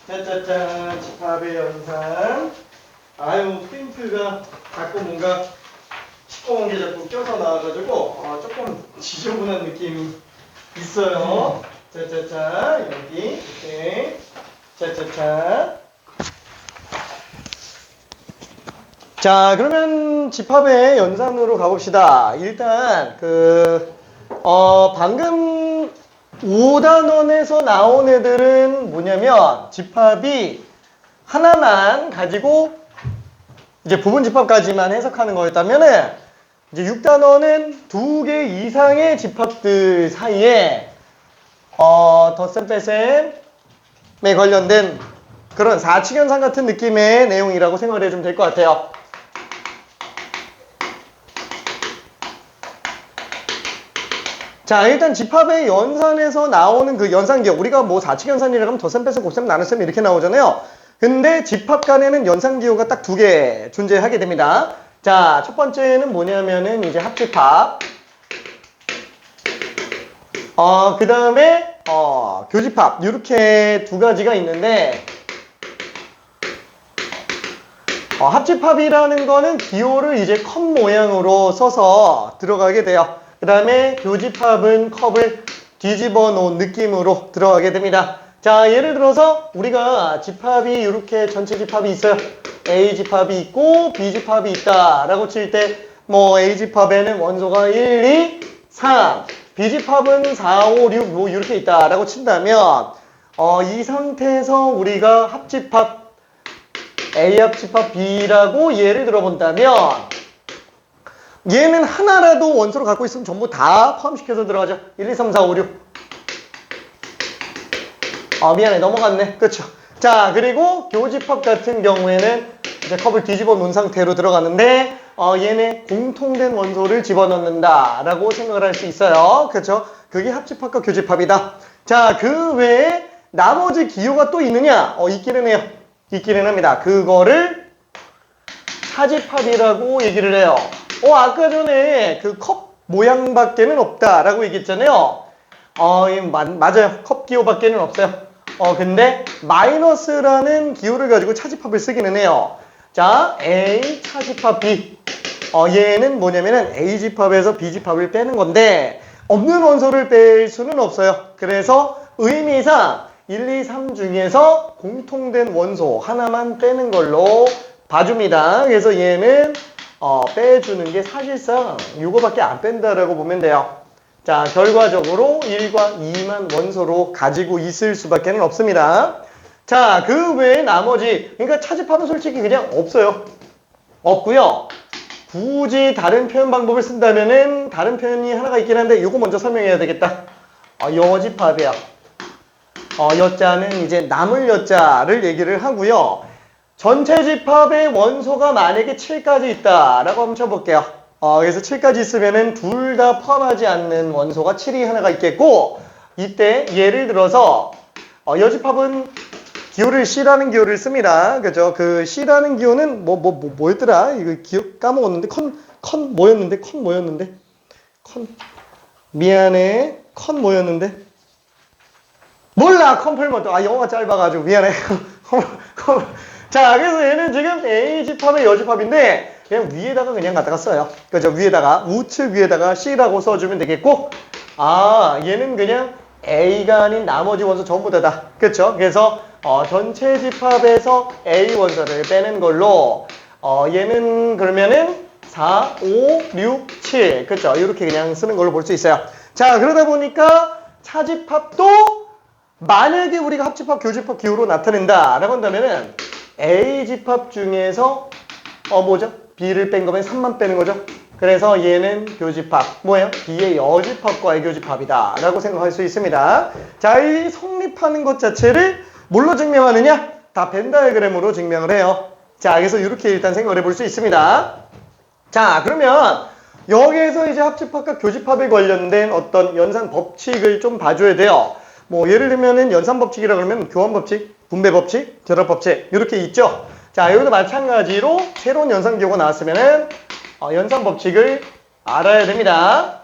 짜짜짠, 집합의 연산. 아유, 프린트가 자꾸 뭔가 시꺼먼 게 자꾸 껴서 나와가지고 조금 지저분한 느낌이 있어요. 짜짜짠, 여기, 오케이. 짜짜짠. 자, 그러면 집합의 연산으로 가봅시다. 일단 방금 5단원에서 나온 애들은 뭐냐면 집합이 하나만 가지고 이제 부분 집합까지만 해석하는 거였다면은 이제 6단원은 2개 이상의 집합들 사이에 덧셈 뺄셈에 관련된 그런 4측연산 같은 느낌의 내용이라고 생각을 해주면 될 것 같아요. 자, 일단 집합의 연산에서 나오는 그 연산기호, 우리가 뭐 4측연산이라고 하면 덧셈, 뺄셈, 곱셈, 나눗셈 이렇게 나오잖아요. 근데 집합 간에는 연산기호가 딱 2개 존재하게 됩니다. 자, 첫 번째는 뭐냐면은 이제 합집합. 그 다음에 교집합. 이렇게 두 가지가 있는데 합집합이라는 거는 기호를 이제 컵 모양으로 써서 들어가게 돼요. 그 다음에 교집합은 컵을 뒤집어 놓은 느낌으로 들어가게 됩니다. 자, 예를 들어서 우리가 집합이 이렇게 전체 집합이 있어요. A 집합이 있고 B 집합이 있다 라고 칠 때 뭐 A 집합에는 원소가 1, 2, 3 B 집합은 4, 5, 6 뭐 이렇게 있다 라고 친다면 이 상태에서 우리가 합집합 A 합집합 B라고 예를 들어본다면 얘는 하나라도 원소를 갖고 있으면 전부 다 포함시켜서 들어가죠. 1, 2, 3, 4, 5, 6. 미안해. 넘어갔네. 그렇죠. 자, 그리고 교집합 같은 경우에는 이제 컵을 뒤집어 놓은 상태로 들어가는데 얘네 공통된 원소를 집어넣는다 라고 생각을 할 수 있어요. 그렇죠? 그게 합집합과 교집합이다. 자, 그 외에 나머지 기호가 또 있느냐? 있기는 해요. 있기는 합니다. 그거를 차집합이라고 얘기를 해요. 아까 전에 그 컵 모양밖에는 없다라고 얘기했잖아요. 맞아요. 컵 기호밖에는 없어요. 근데 마이너스라는 기호를 가지고 차집합을 쓰기는 해요. 자, A 차집합 B. 얘는 뭐냐면은 A 집합에서 B 집합을 빼는 건데 없는 원소를 뺄 수는 없어요. 그래서 의미상 1, 2, 3 중에서 공통된 원소 하나만 빼는 걸로 봐줍니다. 그래서 얘는 빼주는 게 사실상 이거밖에 안 뺀다라고 보면 돼요. 자, 결과적으로 1과 2만 원소로 가지고 있을 수밖에 없습니다. 자, 그 외에 나머지, 그러니까 차집합은 솔직히 그냥 없어요. 없고요. 굳이 다른 표현 방법을 쓴다면은 다른 표현이 하나가 있긴 한데 이거 먼저 설명해야 되겠다. 여집합이야. 여자는 이제 남을 여자를 얘기를 하고요. 전체 집합의 원소가 만약에 7가지 있다라고 한번 쳐볼게요. 그래서 7가지 있으면은 둘 다 포함하지 않는 원소가 7이 하나가 있겠고, 이때 예를 들어서 여집합은 기호를 C라는 기호를 씁니다. 그죠? 그 C라는 기호는 뭐였더라? 이거 기호 까먹었는데 컨 뭐였는데? 미안해. 컨 뭐였는데? 몰라. 컴플먼트. 영어가 짧아가지고 미안해. 자, 그래서 얘는 지금 A 집합의 여집합인데 그냥 위에다가 그냥 갖다가 써요. 그죠? 위에다가 우측 위에다가 C라고 써주면 되겠고, 얘는 그냥 A가 아닌 나머지 원소 전부 다다. 그렇죠? 그래서 전체 집합에서 A 원소를 빼는 걸로 얘는 그러면은 4, 5, 6, 7 그렇죠? 이렇게 그냥 쓰는 걸로 볼 수 있어요. 자, 그러다 보니까 차집합도 만약에 우리가 합집합, 교집합 기호로 나타낸다라고 한다면은 A 집합 중에서 뭐죠? B를 뺀 거면 3만 빼는 거죠. 그래서 얘는 교집합, 뭐예요? B의 여집합과의 교집합이다 라고 생각할 수 있습니다. 자, 이 성립하는 것 자체를 뭘로 증명하느냐? 다 벤 다이어그램으로 증명을 해요. 자, 그래서 이렇게 일단 생각을 해볼 수 있습니다. 자, 그러면 여기에서 이제 합집합과 교집합에 관련된 어떤 연산 법칙을 좀 봐줘야 돼요. 뭐 예를 들면은 연산 법칙이라 그러면 교환 법칙, 분배 법칙, 결합 법칙 이렇게 있죠. 자, 여기도 마찬가지로 새로운 연산 기호가 나왔으면은 연산 법칙을 알아야 됩니다.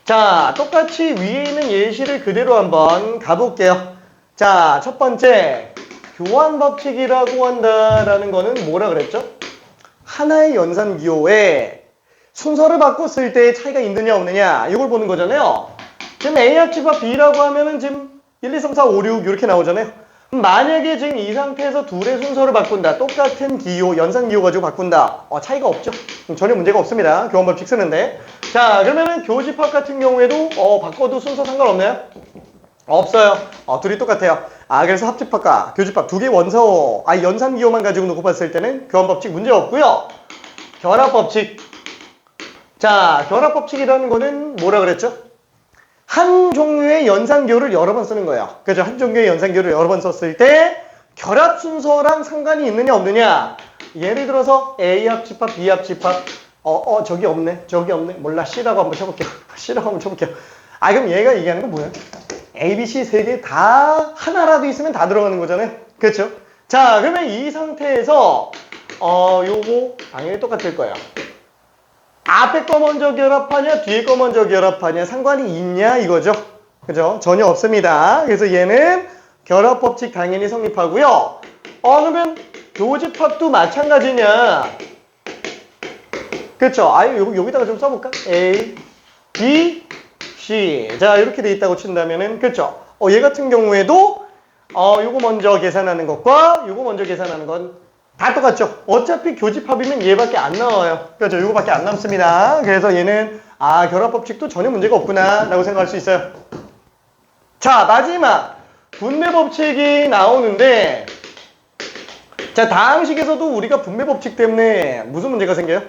자, 똑같이 위에 있는 예시를 그대로 한번 가볼게요. 자, 첫 번째 교환 법칙이라고 한다라는 거는 뭐라 그랬죠? 하나의 연산기호에 순서를 바꿨을 때 차이가 있느냐 없느냐 이걸 보는 거잖아요. 지금 A 합집합 B라고 하면은 지금 1, 2, 3, 4, 5, 6 이렇게 나오잖아요. 만약에 지금 이 상태에서 둘의 순서를 바꾼다. 똑같은 기호, 연산기호 가지고 바꾼다. 차이가 없죠. 전혀 문제가 없습니다. 교환 법칙 쓰는데. 자, 그러면은 교집합 같은 경우에도 바꿔도 순서 상관없나요? 없어요. 둘이 똑같아요. 그래서 합집합과 교집합 두 개 원서, 연산기호만 가지고 놓고 봤을 때는 교환법칙 문제 없고요. 결합법칙. 자, 결합법칙이라는 거는 뭐라 그랬죠? 한 종류의 연산기호를 여러 번 쓰는 거예요. 그죠? 한 종류의 연산기호를 여러 번 썼을 때 결합 순서랑 상관이 있느냐 없느냐. 예를 들어서 A 합집합, B 합집합. 저기 없네. 저기 없네. 몰라. C라고 한번 쳐볼게요. C라고 한번 쳐볼게요. 그럼 얘가 얘기하는 건 뭐야? A, B, C 세 개 다 하나라도 있으면 다 들어가는 거잖아요. 그렇죠? 자, 그러면 이 상태에서 요거 당연히 똑같을 거예요. 앞에 거 먼저 결합하냐, 뒤에 거 먼저 결합하냐 상관이 있냐 이거죠. 그죠? 전혀 없습니다. 그래서 얘는 결합법칙 당연히 성립하고요. 그러면 교집합도 마찬가지냐? 그렇죠? 여기다가 좀 써볼까? A, B, C. 자, 이렇게 돼 있다고 친다면은, 그렇죠? 얘 같은 경우에도, 요거 먼저 계산하는 것과 요거 먼저 계산하는 건 다 똑같죠? 어차피 교집합이면 얘밖에 안 나와요. 그렇죠? 요거밖에 안 남습니다. 그래서 얘는, 결합법칙도 전혀 문제가 없구나, 라고 생각할 수 있어요. 자, 마지막. 분배법칙이 나오는데, 자, 다음 식에서도 우리가 분배법칙 때문에 무슨 문제가 생겨요?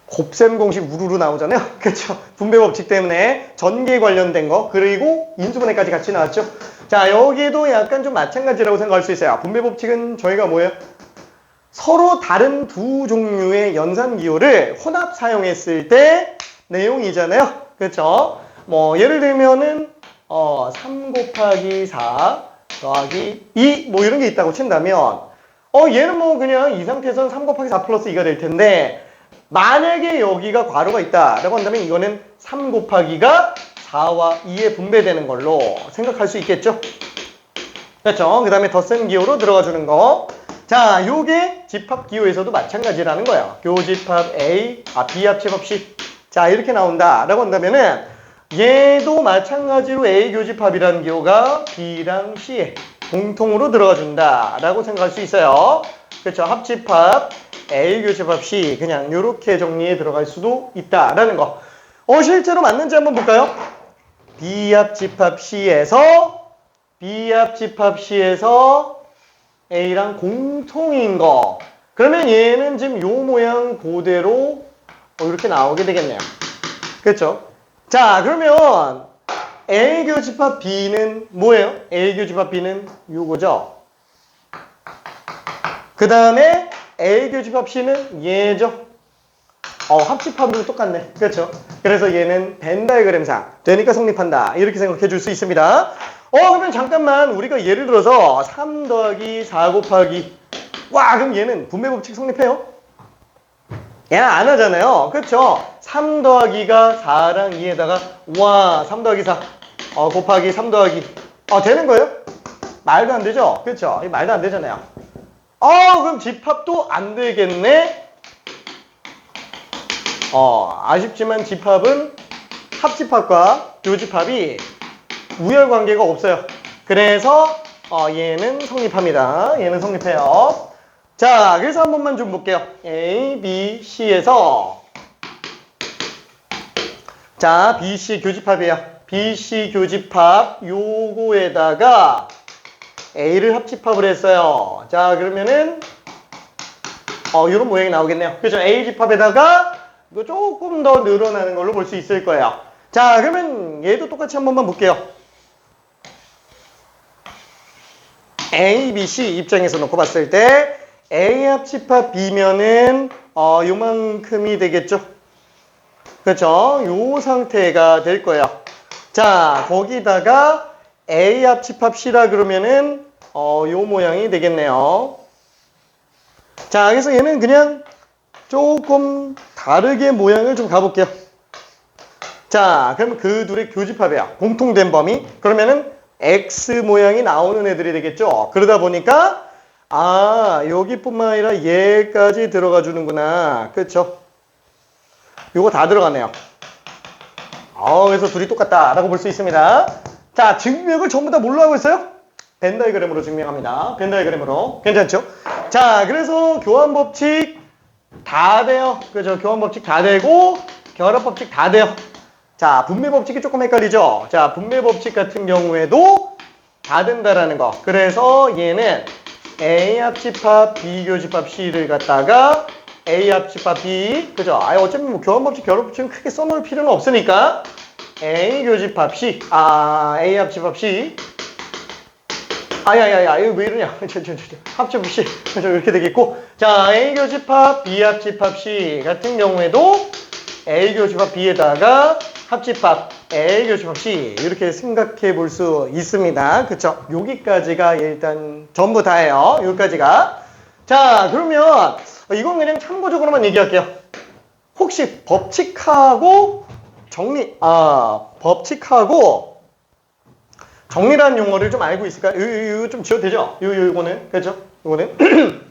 곱셈 공식 우르르 나오잖아요. 그렇죠? 분배법칙 때문에 전개 관련된 거 그리고 인수분해까지 같이 나왔죠. 자, 여기도 약간 좀 마찬가지라고 생각할 수 있어요. 분배법칙은 저희가 뭐예요? 서로 다른 두 종류의 연산기호를 혼합 사용했을 때 내용이잖아요. 그렇죠? 예를 들면은 3 곱하기 4 더하기 2 이런 게 있다고 친다면 얘는 그냥 이 상태에서는 3 곱하기 4 플러스 2가 될 텐데 만약에 여기가 괄호가 있다라고 한다면 이거는 3 곱하기가 4와 2에 분배되는 걸로 생각할 수 있겠죠? 그렇죠? 그 다음에 더 센 기호로 들어가 주는 거. 자, 요게 집합 기호에서도 마찬가지라는 거예요. 교집합 A, B 합집합 C. 자, 이렇게 나온다라고 한다면은 얘도 마찬가지로 A 교집합이라는 기호가 B랑 C에 공통으로 들어가 준다라고 생각할 수 있어요. 그렇죠? 합집합 A 교집합 C 그냥 이렇게 정리해 들어갈 수도 있다라는 거. 실제로 맞는지 한번 볼까요? B 합집합 C에서 A랑 공통인 거. 그러면 얘는 지금 요 모양 그대로 이렇게 나오게 되겠네요. 그렇죠? 자, 그러면 A 교집합 B는 뭐예요? A 교집합 B는 요거죠. 그 다음에 A 교집합 C는 얘죠. 합집합으로 똑같네. 그렇죠? 그래서 얘는 벤 다이그램상 되니까 성립한다. 이렇게 생각해 줄 수 있습니다. 그러면 잠깐만 우리가 예를 들어서 3 더하기 4 곱하기 그럼 얘는 분배법칙 성립해요? 얘는 안 하잖아요. 그렇죠? 3 더하기가 4랑 2에다가 3 더하기 4 곱하기 3 더하기 되는 거예요? 말도 안 되죠? 그렇죠? 말도 안 되잖아요. 그럼 집합도 안 되겠네? 아쉽지만 집합은 합집합과 교집합이 우열관계가 없어요. 그래서 얘는 성립합니다. 얘는 성립해요. 자, 그래서 한 번만 좀 볼게요. A, B, C에서 자, B, C 교집합이에요. B, C 교집합 요거에다가 A를 합집합을 했어요. 자, 그러면은 이런 모양이 나오겠네요. 그렇죠? A 집합에다가 이거 조금 더 늘어나는 걸로 볼 수 있을 거예요. 자, 그러면 얘도 똑같이 한 번만 볼게요. A, B, C 입장에서 놓고 봤을 때 A 합집합 B면은 요만큼이 되겠죠? 그렇죠? 요 상태가 될 거예요. 자, 거기다가 A 합집합 C라 그러면은 요 모양이 되겠네요. 자, 그래서 얘는 그냥 조금 다르게 모양을 좀 가볼게요. 자, 그럼 그 둘의 교집합이야. 공통된 범위. 그러면은 X 모양이 나오는 애들이 되겠죠. 그러다 보니까 여기뿐만 아니라 얘까지 들어가 주는구나. 그렇죠? 요거 다 들어가네요. 그래서 둘이 똑같다라고 볼 수 있습니다. 자, 증명을 전부 다 뭘로 하고 있어요? 벤 다이그램으로 증명합니다. 벤 다이그램으로. 괜찮죠? 자, 그래서 교환 법칙 다 돼요. 그죠? 교환 법칙 다 되고 결합 법칙 다 돼요. 자, 분매 법칙이 조금 헷갈리죠? 자, 분매 법칙 같은 경우에도 다 된다라는 거. 그래서 얘는 A 합집합, B 교집합 C를 갖다가 A 합집합 B, 그죠? 어차피 뭐 교환 법칙, 결합 법칙은 크게 써놓을 필요는 없으니까 A 교집합 C, A 합집합 C. 이거 왜 이러냐? 합집합 C. 이렇게 되겠고. 자, A 교집합, B 합집합 C 같은 경우에도 A 교집합 B에다가 합집합 A 교집합 C 이렇게 생각해 볼 수 있습니다. 그쵸? 여기까지가 일단 전부 다예요. 여기까지가. 자, 그러면 이건 그냥 참고적으로만 얘기할게요. 혹시 법칙하고 법칙하고 정리라는 용어를 좀 알고 있을까요? 이거 좀 지워도 되죠? 이거는. 그렇죠? 이거는.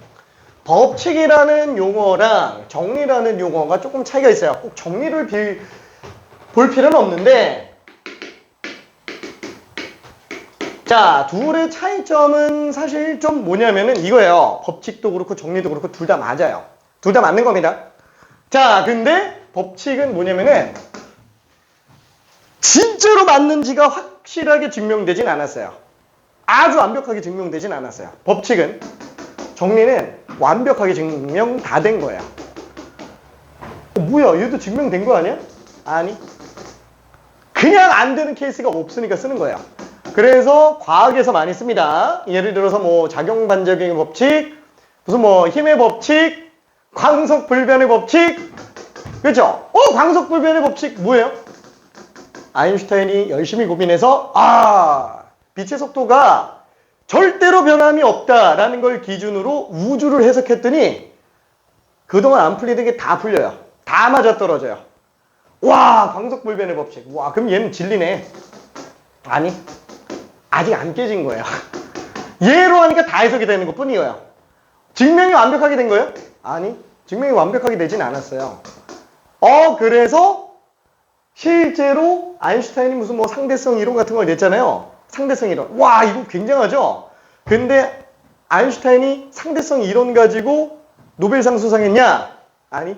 법칙이라는 용어랑 정리라는 용어가 조금 차이가 있어요. 꼭 정리를 볼 필요는 없는데, 자, 둘의 차이점은 사실 좀 뭐냐면은 이거예요. 법칙도 그렇고 정리도 그렇고 둘 다 맞아요. 둘 다 맞는 겁니다. 자, 근데 법칙은 뭐냐면은 진짜로 맞는지가 확실하게 증명되진 않았어요. 아주 완벽하게 증명되진 않았어요. 법칙은. 정리는 완벽하게 증명 다 된 거예요. 뭐야, 얘도 증명된 거 아니야? 아니. 그냥 안 되는 케이스가 없으니까 쓰는 거예요. 그래서 과학에서 많이 씁니다. 예를 들어서 뭐 작용반작용의 법칙, 무슨 뭐 힘의 법칙, 광속불변의 법칙. 그렇죠? 광속불변의 법칙 뭐예요? 아인슈타인이 열심히 고민해서 빛의 속도가 절대로 변함이 없다라는 걸 기준으로 우주를 해석했더니 그동안 안 풀리던 게 다 풀려요. 다 맞아떨어져요. 와, 광속불변의 법칙. 와, 그럼 얘는 진리네. 아니, 아직 안 깨진 거예요. 얘로 하니까 다 해석이 되는 것 뿐이에요. 증명이 완벽하게 된 거예요? 아니, 증명이 완벽하게 되진 않았어요. 그래서 실제로 아인슈타인이 무슨 뭐 상대성 이론 같은 걸 냈잖아요. 상대성 이론. 와, 이거 굉장하죠? 근데 아인슈타인이 상대성 이론 가지고 노벨상 수상했냐? 아니,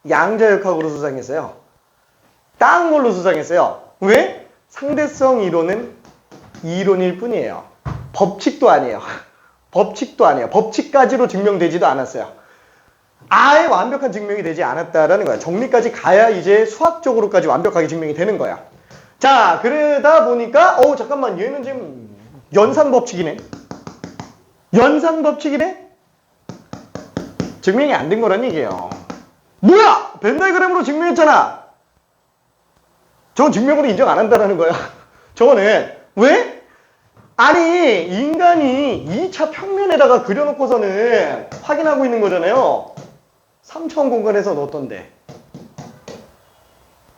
양자역학으로 수상했어요. 딴 걸로 수상했어요. 왜? 상대성 이론은 이론일 뿐이에요. 법칙도 아니에요. 법칙도 아니에요. 법칙까지로 증명되지도 않았어요. 아예 완벽한 증명이 되지 않았다라는 거야. 정리까지 가야 이제 수학적으로까지 완벽하게 증명이 되는 거야. 자, 그러다 보니까 잠깐만, 얘는 지금 연산법칙이네. 연산법칙이네? 증명이 안 된 거란 얘기예요. 뭐야! 벤 다이그램으로 증명했잖아. 저건 증명으로 인정 안 한다는 거야. 저거는 왜? 아니, 인간이 2차 평면에다가 그려놓고서는 확인하고 있는 거잖아요. 3차원 공간에서는 어떤데?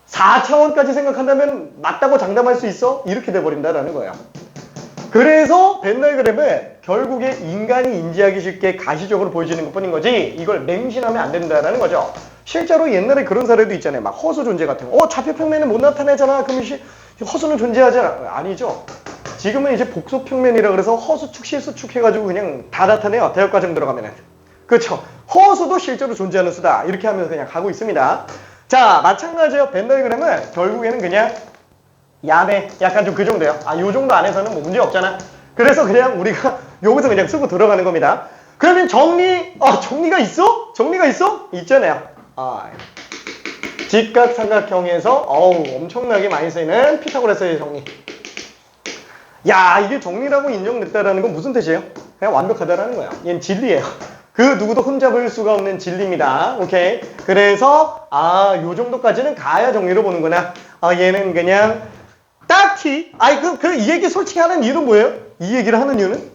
4차원까지 생각한다면 맞다고 장담할 수 있어? 이렇게 돼버린다라는 거야. 그래서 벤 다이그램은 결국에 인간이 인지하기 쉽게 가시적으로 보여지는 것뿐인 거지 이걸 맹신하면 안 된다라는 거죠. 실제로 옛날에 그런 사례도 있잖아요. 막 허수 존재 같은 거. 좌표 평면에 못 나타내잖아. 그러면 허수는 존재하지 아니죠. 지금은 이제 복소 평면이라 그래서 허수축, 실수축 해가지고 그냥 다 나타내요. 대학과정 들어가면은. 그렇죠. 허수도 실제로 존재하는 수다. 이렇게 하면서 그냥 가고 있습니다. 자, 마찬가지예요. 벤 다이그램은 결국에는 그냥 야매, 약간 좀 그 정도예요. 요 정도 안에서는 뭐 문제 없잖아. 그래서 그냥 우리가 여기서 그냥 쓰고 들어가는 겁니다. 그러면 정리가 있어? 정리가 있어? 있잖아요. 직각삼각형에서 엄청나게 많이 쓰이는 피타고라스의 정리. 야, 이게 정리라고 인정됐다라는 건 무슨 뜻이에요? 그냥 완벽하다라는 거야. 얘는 진리예요. 그 누구도 흠잡을 수가 없는 진리입니다. 오케이. 그래서 요 정도까지는 가야 정리로 보는구나. 얘는 그냥 딱히 이 얘기 솔직히 하는 이유는 뭐예요? 이 얘기를 하는 이유는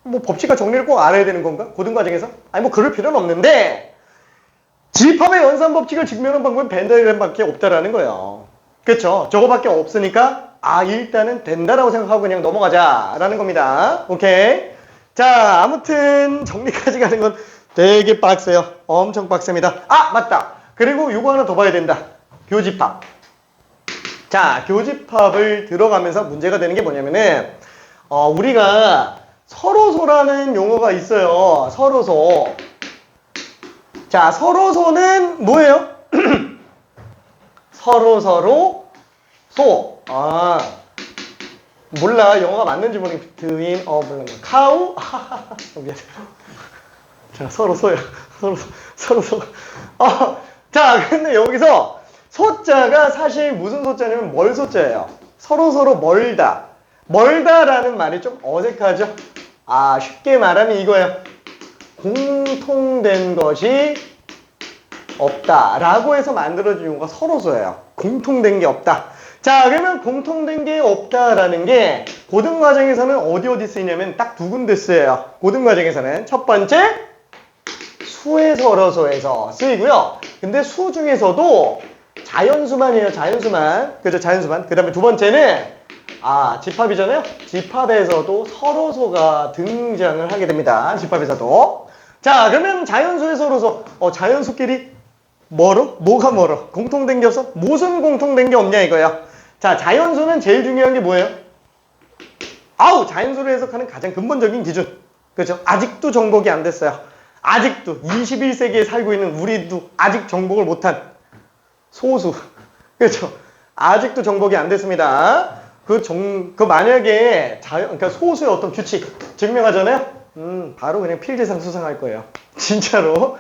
뭐 법칙과 정리를 꼭 알아야 되는 건가? 고등과정에서? 뭐 그럴 필요는 없는데 집합의 연산 법칙을 증명하는 방법은 벤 다이그램밖에 없다라는 거예요. 그렇죠? 저거밖에 없으니까 일단은 된다라고 생각하고 그냥 넘어가자라는 겁니다. 오케이. 자, 아무튼 정리까지 가는 건 되게 빡세요. 엄청 빡셉니다. 맞다. 그리고 요거 하나 더 봐야 된다. 교집합. 자, 교집합을 들어가면서 문제가 되는 게 뭐냐면은 우리가 서로소라는 용어가 있어요. 서로소. 자, 서로소는 뭐예요? 서로 소. 몰라. 영어가 맞는지 모르겠. 드윈 몰라. 카우? 미안해. 자, 서로소야. 서로소. 자, 근데 여기서 소자가 사실 무슨 소자냐면 멀 소자예요. 서로 멀다. 멀다라는 말이 좀 어색하죠? 쉽게 말하면 이거예요. 공통된 것이 없다라고 해서 만들어진 용어가 서로소예요. 공통된 게 없다. 자, 그러면 공통된 게 없다라는 게 고등과정에서는 어디 쓰이냐면 딱 두 군데 쓰여요. 고등과정에서는 첫 번째 수의 서로소에서 쓰이고요. 근데 수 중에서도 자연수만이에요. 자연수만. 그죠? 자연수만. 그 다음에 두 번째는 집합이잖아요. 집합에서도 서로소가 등장을 하게 됩니다. 집합에서도. 자, 그러면 자연수의 서로소. 자연수끼리 멀어? 뭐가 멀어? 공통된 게 없어? 무슨 공통된 게 없냐 이거야. 자, 자연수는 제일 중요한 게 뭐예요? 자연수를 해석하는 가장 근본적인 기준. 그렇죠? 아직도 정복이 안 됐어요. 아직도 21세기에 살고 있는 우리도 아직 정복을 못한 소수. 그렇죠? 아직도 정복이 안 됐습니다. 만약에 그러니까 소수의 어떤 규칙 증명하잖아요? 바로 그냥 필지상 수상할 거예요. 진짜로.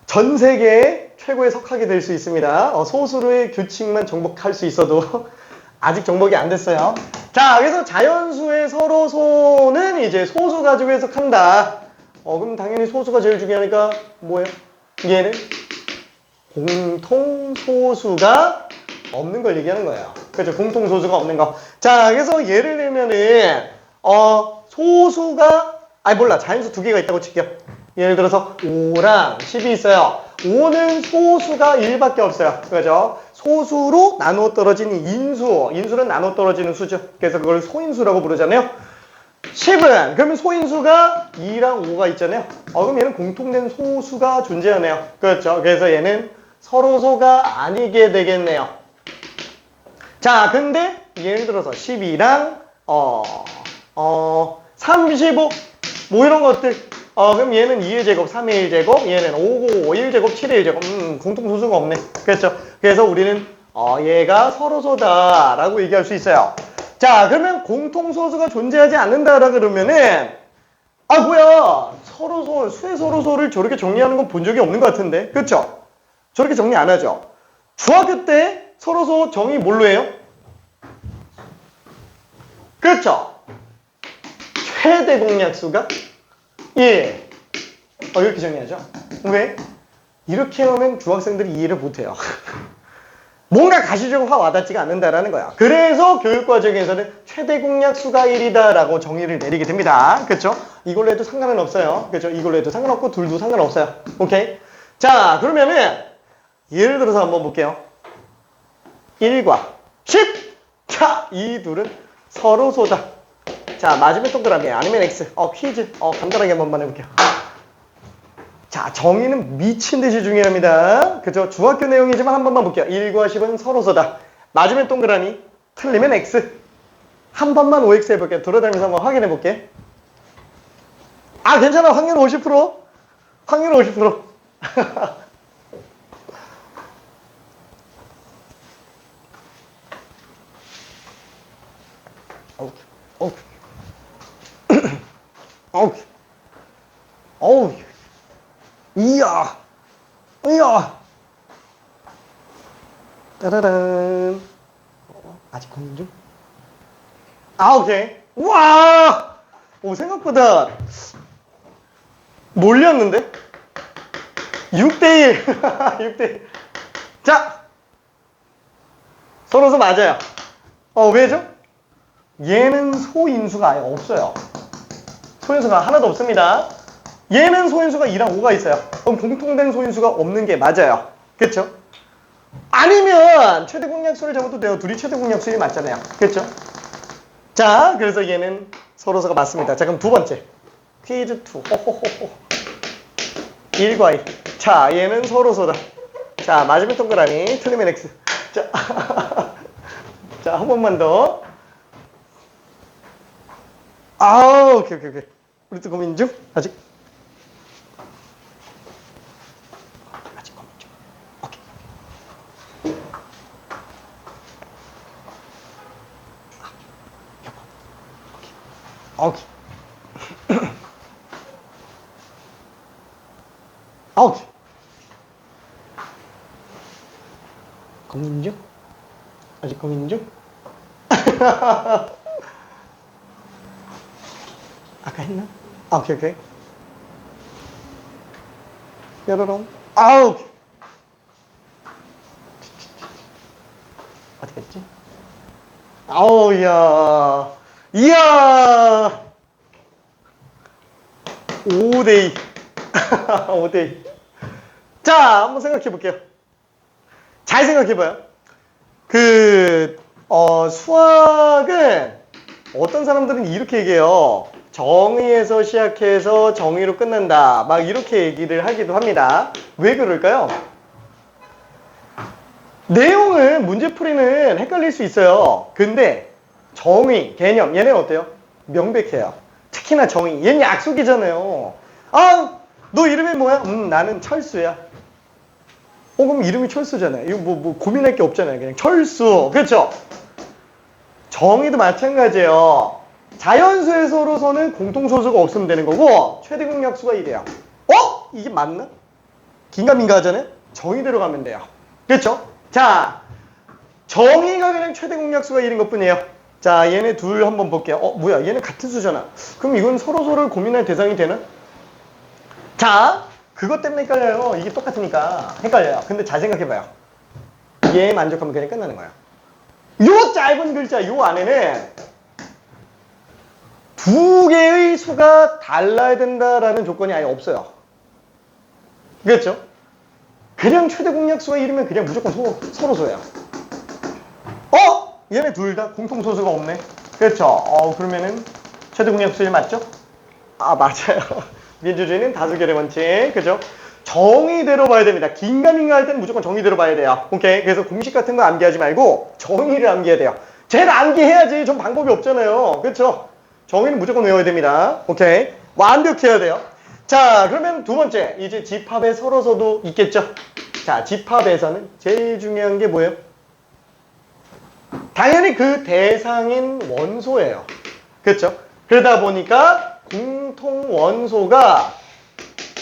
전 세계에 최고의 석학이 될 수 있습니다. 소수의 규칙만 정복할 수 있어도 아직 정복이 안 됐어요. 자, 그래서 자연수의 서로소는 이제 소수 가지고 해석한다. 그럼 당연히 소수가 제일 중요하니까 뭐예요? 얘는 공통소수가 없는 걸 얘기하는 거예요. 그렇죠? 공통소수가 없는 거. 자, 그래서 예를 들면은 소수가 자연수 두 개가 있다고 칠게요. 예를 들어서 5랑 10이 있어요. 5는 소수가 1밖에 없어요. 그죠? 소수로 나누어 떨어지는 인수. 인수는 나누어 떨어지는 수죠. 그래서 그걸 소인수라고 부르잖아요. 10은 그러면 소인수가 2랑 5가 있잖아요. 그럼 얘는 공통된 소수가 존재하네요. 그렇죠? 그래서 얘는 서로소가 아니게 되겠네요. 자, 근데 예를 들어서 12랑 35 뭐 이런 것들 그럼 얘는 2의 제곱, 3의 1제곱, 얘는 5, 1제곱, 7의 1제곱 공통소수가 없네. 그렇죠? 그래서 우리는 얘가 서로소다라고 얘기할 수 있어요. 자, 그러면 공통소수가 존재하지 않는다라 그러면은 뭐야 서로소, 수의 서로소를 저렇게 정리하는 건 본 적이 없는 것 같은데. 그렇죠? 저렇게 정리 안 하죠? 중학교 때 서로소 정의 뭘로 해요? 그렇죠? 최대 공약수가 1. 이렇게 정리하죠. 왜? 이렇게 하면 중학생들이 이해를 못해요. 뭔가 가시적으로 확 와닿지가 않는다라는 거야. 그래서 교육과정에서는 최대 공약수가 1이다라고 정의를 내리게 됩니다. 그렇죠? 이걸로 해도 상관은 없어요. 그렇죠? 이걸로 해도 상관없고 둘도 상관없어요. 오케이? 자, 그러면은 예를 들어서 한번 볼게요. 1과 10. 자, 이 둘은 서로소다. 자, 맞으면 동그라미 아니면 X. 퀴즈. 간단하게 한번만 해볼게요. 자, 정의는 미친 듯이 중요합니다. 그죠? 중학교 내용이지만 한 번만 볼게요. 1과 10은 서로소다. 맞으면 동그라미, 틀리면 X. 한 번만 OX 해볼게요. 돌아다니면서 한번 확인해 볼게. 괜찮아. 확률 50%. 확률 50%. 어우. 이야. 따라란. 아직 걷는 중? 오케이. 와! 생각보다 몰렸는데? 6대1. 6대1. 자! 서로서 맞아요. 왜죠? 얘는 소인수가 아예 없어요. 소인수가 하나도 없습니다. 얘는 소인수가 2랑 5가 있어요. 그럼 공통된 소인수가 없는 게 맞아요. 그쵸? 아니면 최대 공약수를 잡아도 돼요. 둘이 최대 공약수이 맞잖아요. 그렇죠? 자, 그래서 얘는 서로서가 맞습니다. 자, 그럼 두 번째. 퀴즈 2. 호호호호. 1과 1. 자, 얘는 서로서다. 자, 맞으면 동그라미, 틀리면 X. 자, 자, 한 번만 더. 아, 오케이. 우리 또 고민 중? 아직 고민 중. 오케이. 오케이. 고민 중? 아직 고민 중? 아까 했나? 오케이. 뾰로롱. 아우. 어디 갔지? 아우, 이야. 5대2. 5대2. 자, 한번 생각해 볼게요. 잘 생각해 봐요. 수학은 어떤 사람들은 이렇게 얘기해요. 정의에서 시작해서 정의로 끝난다. 막 이렇게 얘기를 하기도 합니다. 왜 그럴까요? 내용은 문제풀이는 헷갈릴 수 있어요. 근데 정의, 개념, 얘는 어때요? 명백해요. 특히나 정의. 얘는 약속이잖아요. 아, 너 이름이 뭐야? 나는 철수야. 그럼 이름이 철수잖아요. 이거 뭐 고민할 게 없잖아요. 그냥 철수. 그렇죠? 정의도 마찬가지예요. 자연수의 서로서는 공통소수가 없으면 되는 거고 최대 공약수가 1이에요. 이게 맞나? 긴가민가 하잖아요. 정의대로 가면 돼요. 그렇죠? 자, 정의가 그냥 최대 공약수가 1인 것뿐이에요. 자, 얘네 둘 한번 볼게요. 뭐야, 얘네 같은 수잖아. 그럼 이건 서로서를 고민할 대상이 되나? 자, 그것 때문에 헷갈려요. 이게 똑같으니까 헷갈려요. 근데 잘 생각해봐요. 얘 만족하면 그냥 끝나는 거예요. 요 짧은 글자 요 안에는 두 개의 수가 달라야 된다라는 조건이 아예 없어요. 그렇죠? 그냥 최대 공약수가 1이면 그냥 무조건 서로소예요. 얘네 둘 다 공통소수가 없네. 그렇죠? 그러면은 최대 공약수 1 맞죠? 맞아요. 민주주의는 다수결의 원칙. 그죠? 정의대로 봐야 됩니다. 긴가민가 할 때는 무조건 정의대로 봐야 돼요. 오케이? 그래서 공식 같은 거 암기하지 말고 정의를 암기해야 돼요. 쟤를 암기해야지. 좀 방법이 없잖아요. 그렇죠? 정의는 무조건 외워야 됩니다. 오케이? 완벽해야 돼요. 자, 그러면 두 번째. 이제 집합에 서로서도 있겠죠? 자, 집합에서는 제일 중요한 게 뭐예요? 당연히 그 대상인 원소예요. 그렇죠? 그러다 보니까 공통 원소가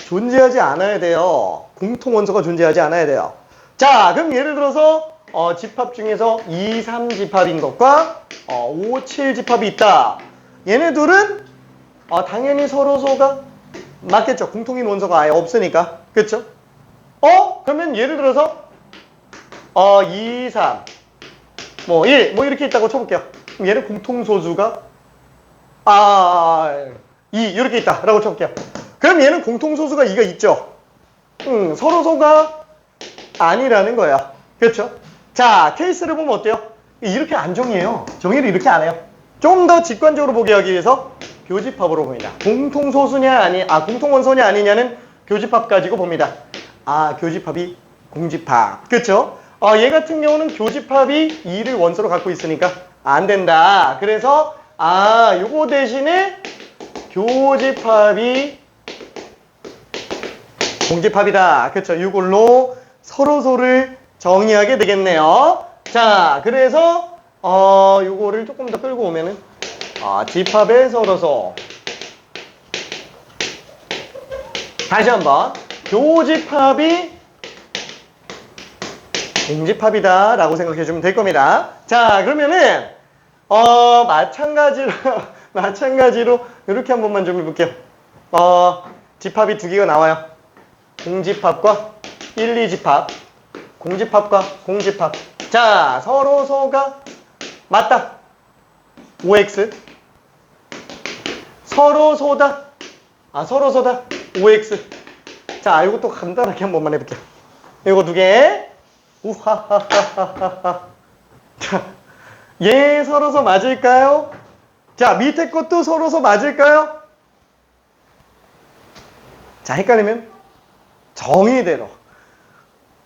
존재하지 않아야 돼요. 공통 원소가 존재하지 않아야 돼요. 자, 그럼 예를 들어서 집합 중에서 2, 3 집합인 것과 5, 7 집합이 있다. 얘네 둘은 당연히 서로소가 맞겠죠. 공통인 원소가 아예 없으니까. 그렇죠? 그러면 예를 들어서 2, 3 1 이렇게 있다고 쳐볼게요. 그럼 얘는 공통소수가 2 이렇게 있다라고 쳐볼게요. 그럼 얘는 공통소수가 2가 있죠. 서로소가 아니라는 거야. 그렇죠? 자, 케이스를 보면 어때요? 이렇게 안 정의해요. 정의를 이렇게 안 해요. 좀 더 직관적으로 보게 하기 위해서 교집합으로 봅니다. 공통소수냐 공통원소냐 아니냐는 교집합 가지고 봅니다. 교집합이 공집합. 그렇죠? 얘 같은 경우는 교집합이 2를 원소로 갖고 있으니까 안 된다. 그래서 요거 대신에 교집합이 공집합이다. 그렇죠? 이걸로 서로소를 정의하게 되겠네요. 자, 그래서 요거를 조금 더 끌고 오면은 집합의 서로소. 다시 한번 교집합이 공집합이다 라고 생각해 주면 될 겁니다. 자, 그러면은 마찬가지로 이렇게 한 번만 좀 해볼게요. 집합이 두 개가 나와요. 공집합과 1, 2집합. 공집합과 공집합. 자, 서로소가 맞다. 5x. 서로소다. 서로소다. 5x. 자, 이것도 간단하게 한 번만 해볼게요. 이거 두 개. 우하하하하하. 자, 얘 서로서 맞을까요? 자, 밑에 것도 서로서 맞을까요? 자, 헷갈리면 정의대로.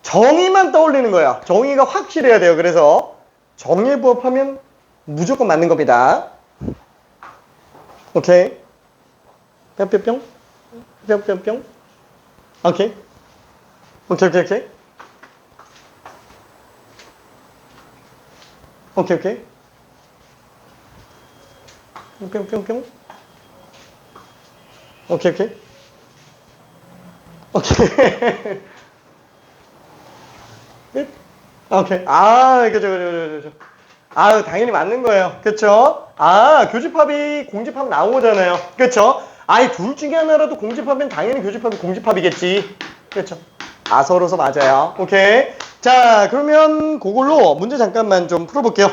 정의만 떠올리는 거야. 정의가 확실해야 돼요. 그래서 정의 부합하면 무조건 맞는 겁니다. 오케이. 뿅뿅뿅. 뿅뿅뿅. 오케이. 오케이, 오케이, 오케이. 오케이, 오케이. 뿅뿅뿅. 오케이, 오케이. 오케이. 끝. 오케이. 아, 그죠. 아, 당연히 맞는 거예요. 그쵸? 아, 교집합이 공집합 나오잖아요. 그쵸? 아이, 둘 중에 하나라도 공집합이면 당연히 교집합이 공집합이겠지. 그쵸? 아, 서로서 맞아요. 오케이. 자, 그러면 그걸로 문제 잠깐만 좀 풀어볼게요.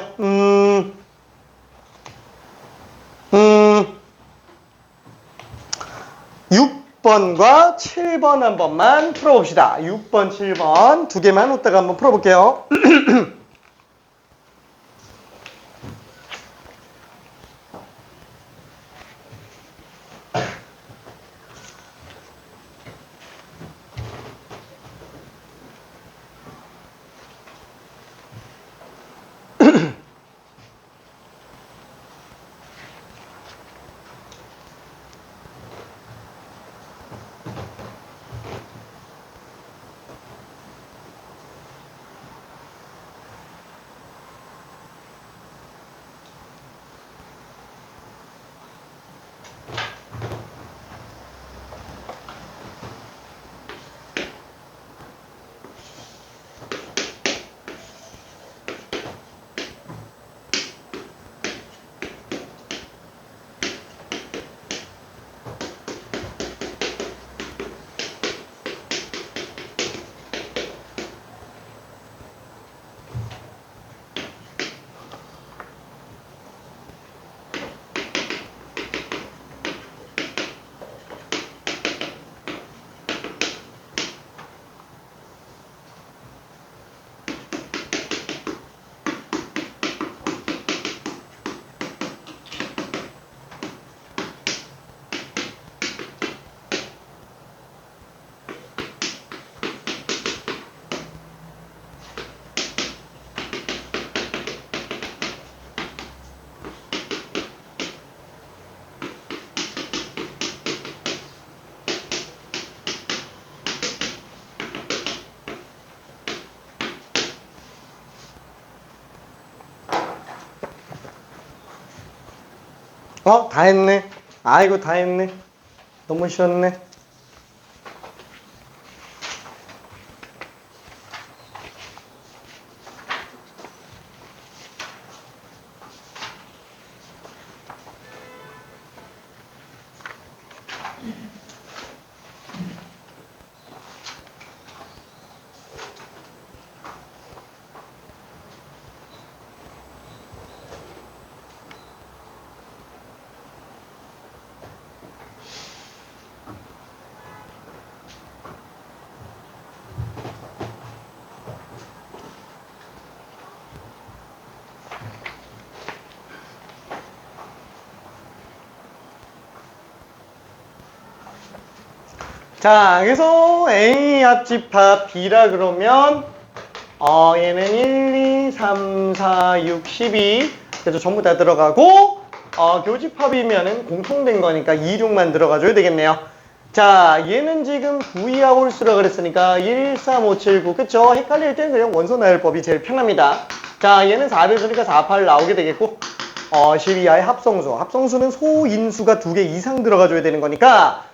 6번과 7번 한 번만 풀어봅시다. 6번, 7번 두 개만 웃다가 한번 풀어볼게요. 다 했네. 아이고, 다 했네. 너무 쉬웠네. 자, 그래서 A 합집합 B라 그러면 얘는 1, 2, 3, 4, 6, 12 그래서 전부 다 들어가고 교집합이면은 공통된 거니까 2, 6만 들어가줘야 되겠네요. 자, 얘는 지금 V와 홀수라 그랬으니까 1, 3, 5, 7, 9 그쵸? 헷갈릴 때는 그냥 원소 나열법이 제일 편합니다. 자, 얘는 4배수니까 4, 8 나오게 되겠고 12하의 합성수. 합성수는 소인수가 2개 이상 들어가줘야 되는 거니까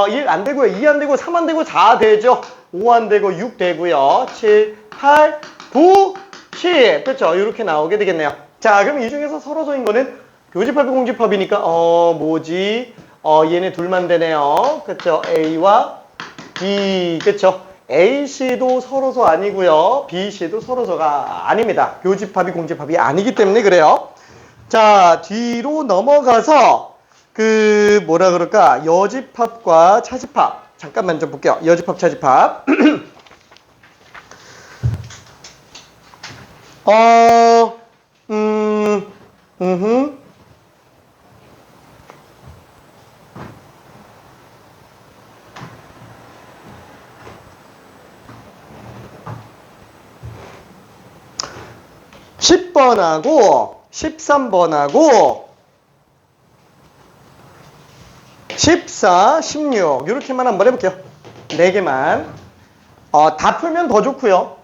1 안 되고요. 2 안 되고 3 안 되고 4 되죠. 5 안 되고 6 되고요. 7, 8, 9, 10 그렇죠. 이렇게 나오게 되겠네요. 자, 그럼 이 중에서 서로서인 거는 교집합이 공집합이니까 뭐지? 얘네 둘만 되네요. 그렇죠. A와 B 그렇죠. A씨도 서로서 아니고요. B씨도 서로서가 아닙니다. 교집합이 공집합이 아니기 때문에 그래요. 자, 뒤로 넘어가서 뭐라 그럴까? 여집합과 차집합. 잠깐만 좀 볼게요. 여집합, 차집합. 어, 음, 음, 10번하고 13번하고 14, 16 이렇게만 한번 해볼게요. 4개만. 다 풀면 더 좋고요.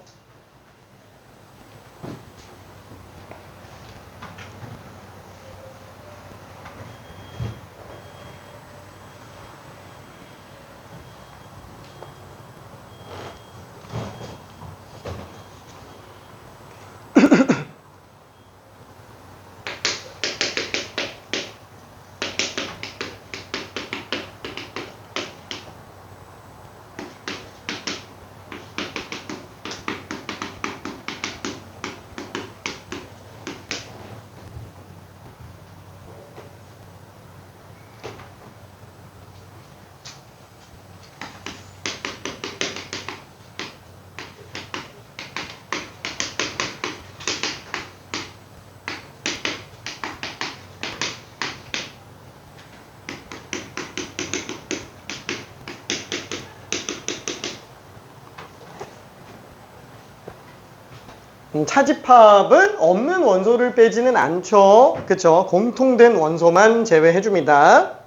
차집합은 없는 원소를 빼지는 않죠. 그쵸? 공통된 원소만 제외해줍니다.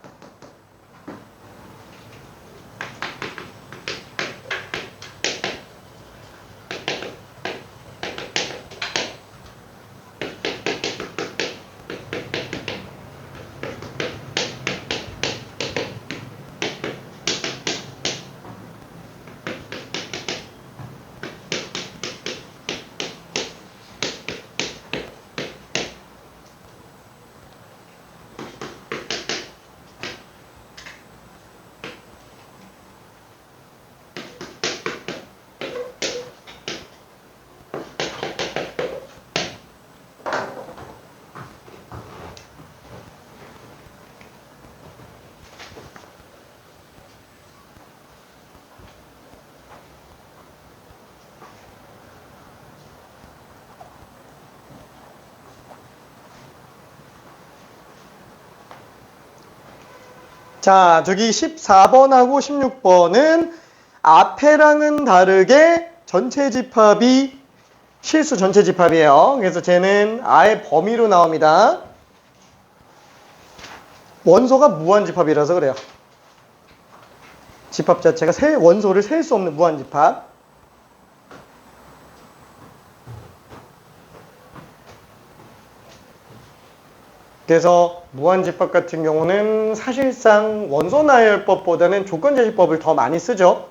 자, 저기 14번하고 16번은 앞에랑은 다르게 전체 집합이 실수 전체 집합이에요. 그래서 쟤는 아예 범위로 나옵니다. 원소가 무한집합이라서 그래요. 집합 자체가 원소를 셀 수 없는 무한집합. 그래서 무한집합 같은 경우는 사실상 원소 나열법보다는 조건제시법을 더 많이 쓰죠.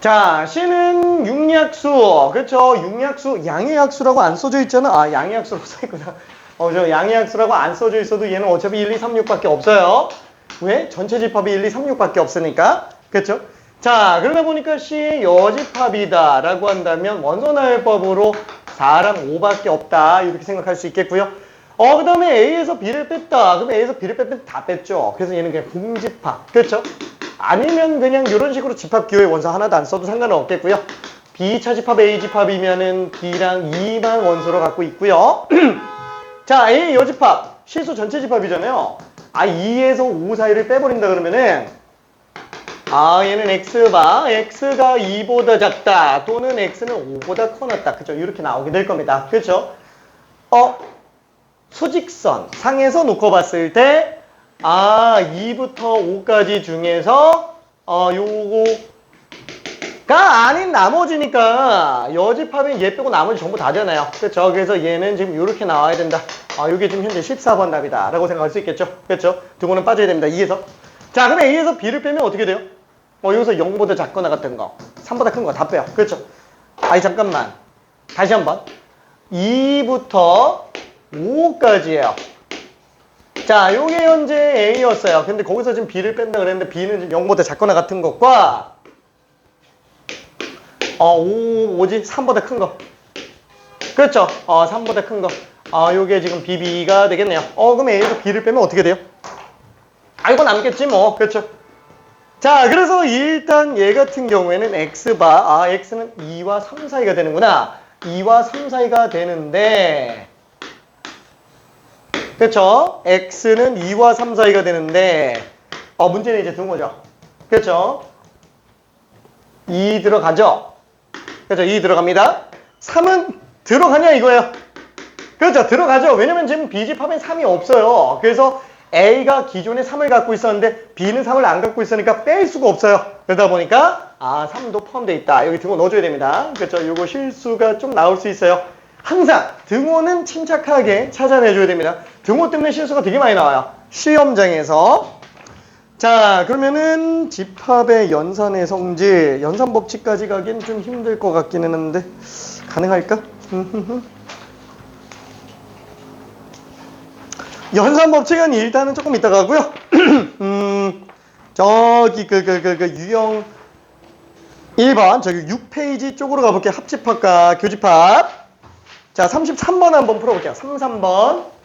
자, C는 육약수. 그렇죠? 육약수, 양의약수라고 안 써져 있잖아. 아, 양의약수라고 써있구나. 저 양의약수라고 안 써져 있어도 얘는 어차피 1, 2, 3, 6밖에 없어요. 왜? 전체 집합이 1, 2, 3, 6밖에 없으니까. 그렇죠? 자, 그러다 보니까 C의 여집합이다 라고 한다면 원소나열법으로 4랑 5밖에 없다. 이렇게 생각할 수 있겠고요. 그 다음에 A에서 B를 뺐다. 그럼 A에서 B를 빼면 다 뺐죠. 그래서 얘는 그냥 공집합. 그렇죠? 아니면 그냥 이런 식으로 집합기호의 원소 하나도 안 써도 상관은 없겠고요. B차 집합 A 집합이면은 B랑 2만 원소로 갖고 있고요. 자, A 여집합 실수 전체 집합이잖아요. 2에서 5 사이를 빼버린다 그러면은 얘는 X바 X가 2보다 작다 또는 X는 5보다 커났다. 그죠? 이렇게 나오게 될 겁니다. 그렇죠? 수직선 상에서 놓고 봤을 때 2부터 5까지 중에서 요거가 아닌 나머지니까 여집합이 얘 빼고 나머지 전부 다잖아요. 그렇죠? 그래서 얘는 지금 이렇게 나와야 된다. 요게 지금 현재 14번 답이다 라고 생각할 수 있겠죠. 그렇죠? 두 거는 빠져야 됩니다. 2에서. 자, 그럼 A에서 B를 빼면 어떻게 돼요? 여기서 0보다 작거나 같은 거. 3보다 큰 거 다 빼요. 그렇죠? 아니, 잠깐만. 다시 한번. 2부터 5까지예요. 자, 요게 현재 A였어요. 근데 거기서 지금 B를 뺀다 그랬는데 B는 지금 0보다 작거나 같은 것과 5지? 3보다 큰 거. 그렇죠? 3보다 큰 거. 요게 지금 BB가 되겠네요. 그럼 A에서 B를 빼면 어떻게 돼요? 이거 남겠지 뭐. 그렇죠? 자, 그래서 일단 얘 같은 경우에는 X바, X는 2와 3 사이가 되는구나. 2와 3 사이가 되는데, 그렇죠? X는 2와 3 사이가 되는데, 문제는 이제 등호죠. 그렇죠? 2 들어가죠? 그렇죠? 2 들어갑니다. 3은 들어가냐 이거예요. 그렇죠? 들어가죠. 왜냐면 지금 B집합엔 3이 없어요. 그래서 A가 기존에 3을 갖고 있었는데 B는 3을 안 갖고 있으니까 뺄 수가 없어요. 그러다 보니까 3도 포함되어 있다. 여기 등호 넣어줘야 됩니다. 그렇죠? 이거 실수가 좀 나올 수 있어요. 항상 등호는 침착하게 찾아내줘야 됩니다. 등호 때문에 실수가 되게 많이 나와요. 시험장에서. 자, 그러면은 집합의 연산의 성질, 연산 법칙까지 가긴 좀 힘들 것 같기는 한데 가능할까? 연산 법칙은 일단은 조금 이따가 하고요. 저기 유형 1번 저기 6페이지 쪽으로 가볼게요. 합집합과 교집합. 자, 33번 한번 풀어볼게요. 33번.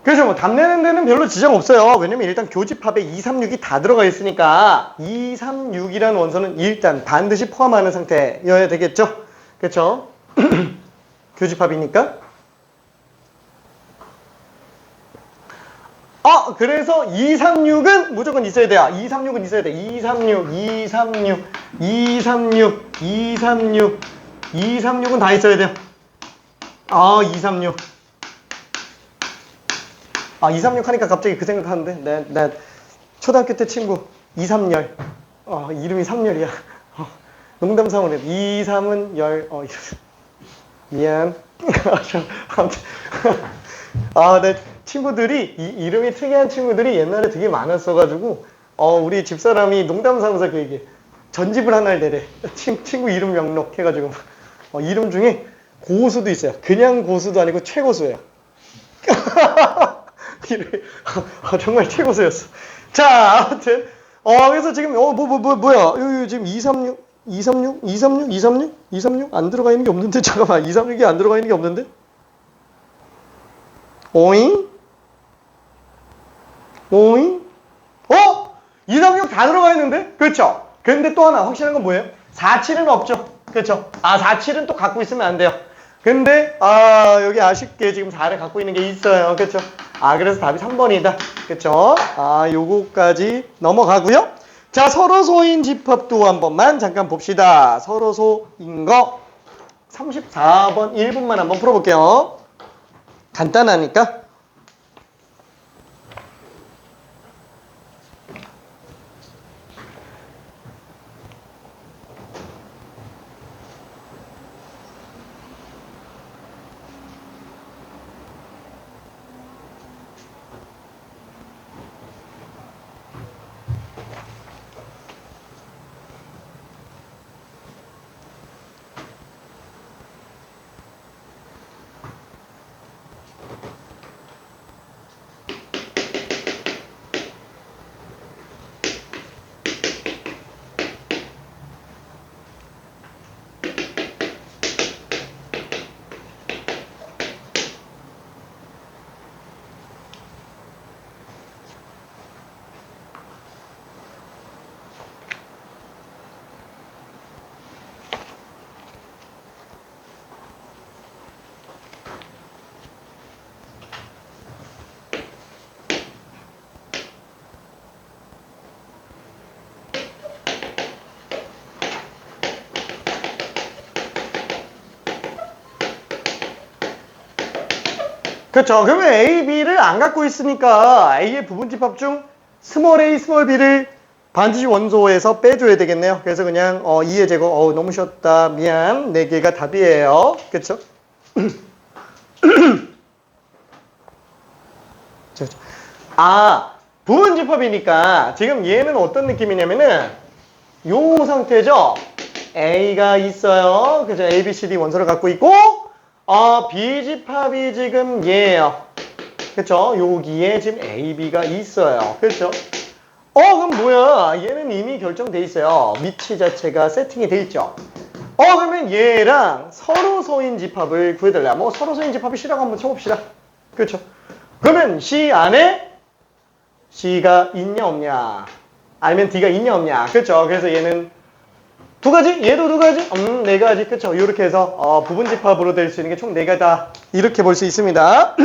그래서 뭐 답 내는 데는 별로 지장 없어요. 왜냐면 일단 교집합에 2, 3, 6이 다 들어가 있으니까 2, 3, 6이라는 원소는 일단 반드시 포함하는 상태여야 되겠죠? 그렇죠? 교집합이니까. 그래서 2, 3, 6은 무조건 있어야 돼요. 2, 3, 6은 있어야 돼. 2, 3, 6, 2, 3, 6, 2, 3, 6, 2, 3, 6, 2, 3, 6은 다 있어야 돼요. 2, 3, 6. 2, 3, 6 하니까 갑자기 그 생각하는데, 내 초등학교 때 친구, 2, 3열. 이름이 3열이야. 농담삼으로 2, 3은 열. 미안. 내 친구들이, 이름이 특이한 친구들이 옛날에 되게 많았어가지고, 우리 집사람이 농담삼아서 그 얘기, 전집을 하나를 내래. 친구 이름 명록 해가지고, 이름 중에 고수도 있어요. 그냥 고수도 아니고 최고수예요. 정말 최고수였어. 자, 아무튼 그래서 지금 뭐야? 여기 지금 236, 236, 236, 236, 236 안 들어가 있는 게 없는데 잠깐만 236이 안 들어가 있는 게 없는데? 오잉? 오잉? 236 다 들어가 있는데? 그렇죠? 근데 또 하나 확실한 건 뭐예요? 47은 없죠. 그렇죠? 47은 또 갖고 있으면 안 돼요. 근데 여기 아쉽게 지금 4를 갖고 있는 게 있어요. 그렇죠? 그래서 답이 3번이다. 그렇죠? 요거까지 넘어가고요. 자, 서로소인 집합도 한 번만 잠깐 봅시다. 서로소인 거 34번 1분만 한번 풀어볼게요. 간단하니까. 그렇죠. 그러면 A, B를 안 갖고 있으니까 A의 부분집합 중 스몰 a, 스몰 b를 반드시 원소에서 빼줘야 되겠네요. 그래서 그냥 2의 제곱, 너무 쉬웠다. 미안. 4개가 답이에요. 그쵸? 부분집합이니까 지금 얘는 어떤 느낌이냐면은 요 상태죠? A가 있어요. 그죠? A, B, C, D 원소를 갖고 있고 B집합이 지금 얘예요. 그쵸? 여기에 지금 A, B가 있어요. 그쵸? 그럼 뭐야? 얘는 이미 결정돼 있어요. 위치 자체가 세팅이 돼 있죠. 그러면 얘랑 서로소인 집합을 구해달라. 뭐 서로소인 집합이 C라고 한번 쳐봅시다. 그렇죠? 그러면 C 안에 C가 있냐 없냐? 아니면 D가 있냐 없냐? 그렇죠? 그래서 얘는 두 가지? 얘도 두 가지? 네 가지. 그렇죠? 이렇게 해서 부분집합으로 될 수 있는 게 총 4가지다. 이렇게 볼 수 있습니다.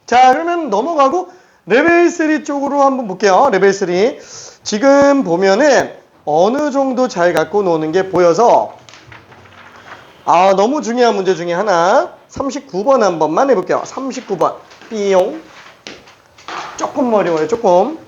자, 그러면 넘어가고 레벨 3 쪽으로 한번 볼게요. 레벨 3. 지금 보면은 어느 정도 잘 갖고 노는 게 보여서 너무 중요한 문제 중에 하나 39번 한 번만 해볼게요. 39번 삐용. 조금 어려워요. 조금.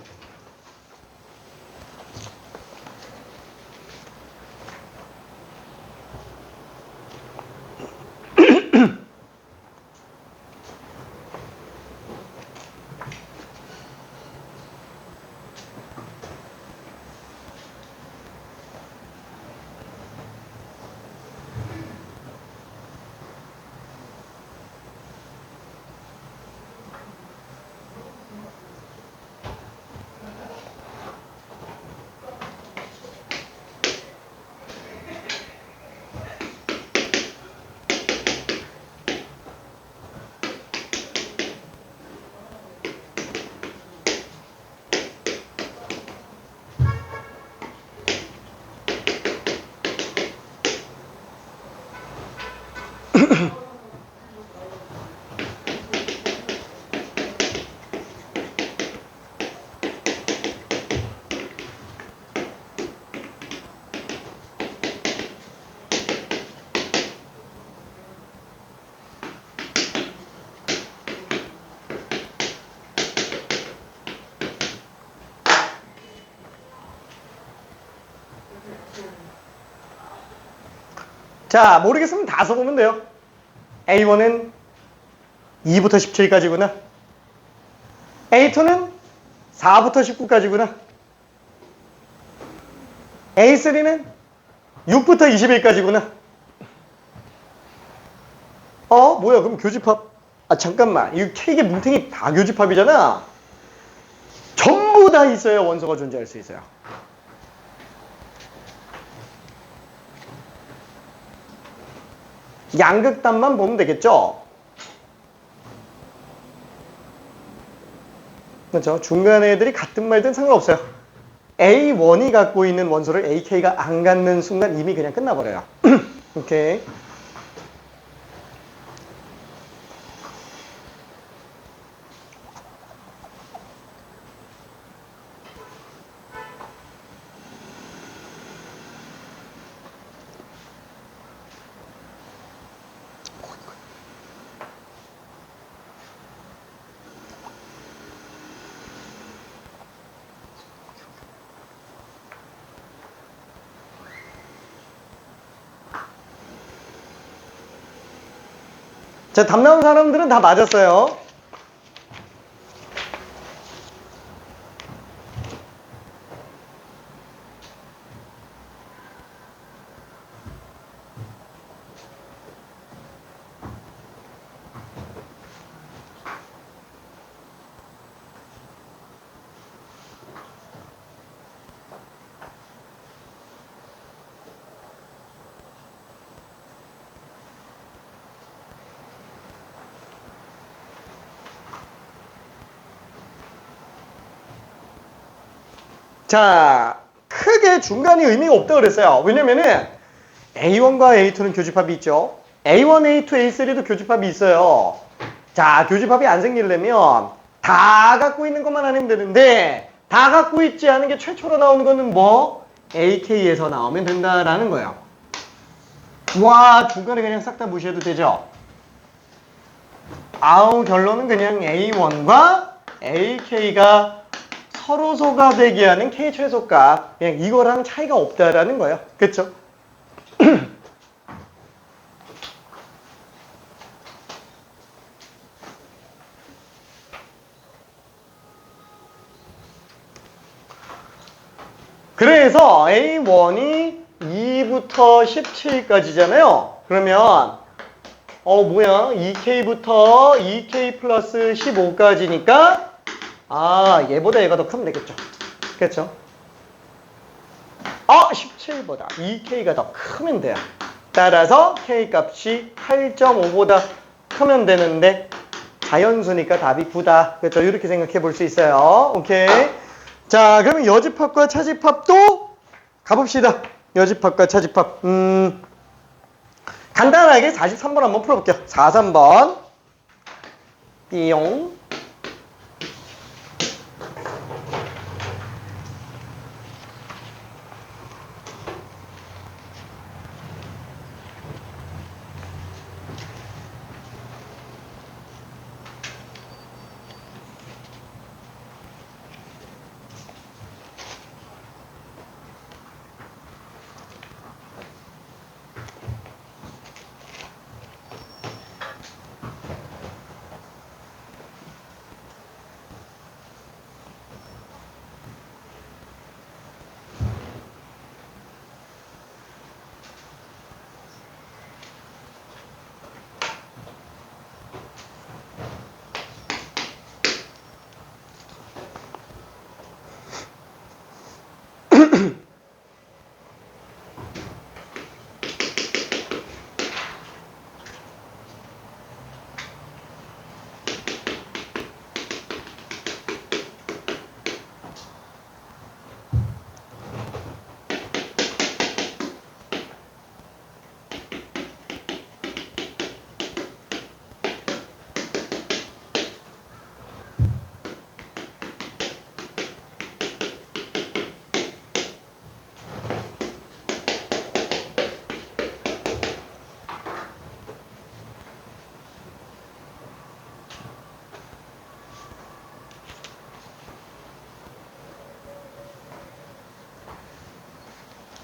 자, 모르겠으면 다 써보면 돼요. A1은 2부터 17까지구나. A2는 4부터 19까지구나. A3는 6부터 21까지구나. 뭐야, 그럼 교집합. 잠깐만. 이 K의 뭉탱이 다 교집합이잖아. 전부 다 있어야 원소가 존재할 수 있어요. 양극단만 보면 되겠죠? 그렇죠? 중간에 애들이 같든 말든 상관없어요. A1이 갖고 있는 원소를 AK가 안 갖는 순간 이미 그냥 끝나버려요. 오케이. 자, 답 나온 사람들은 다 맞았어요. 자, 크게 중간이 의미가 없다고 그랬어요. 왜냐면은 A1과 A2는 교집합이 있죠. A1, A2, A3도 교집합이 있어요. 자, 교집합이 안 생기려면 다 갖고 있는 것만 아니면 되는데 다 갖고 있지 않은 게 최초로 나오는 거는 뭐? AK에서 나오면 된다라는 거예요. 와, 중간에 그냥 싹 다 무시해도 되죠? 아우, 결론은 그냥 A1과 AK가 서로 소가되게 하는 K 최소값. 그냥 이거랑 차이가 없다라는 거예요. 그쵸? 그래서 A1이 2부터 17까지잖아요. 그러면 뭐야? 2K부터 2K 플러스 15까지니까 얘보다 얘가 더 크면 되겠죠. 그렇죠? 17보다 2K가 더 크면 돼요. 따라서 K 값이 8.5보다 크면 되는데 자연수니까 답이 9다. 그렇죠? 이렇게 생각해 볼 수 있어요. 오케이. 자, 그러면 여집합과 차집합도 가봅시다. 여집합과 차집합. 간단하게 43번 한번 풀어볼게요. 43번. 띠용.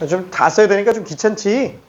좀 다 써야 되니까 좀 귀찮지?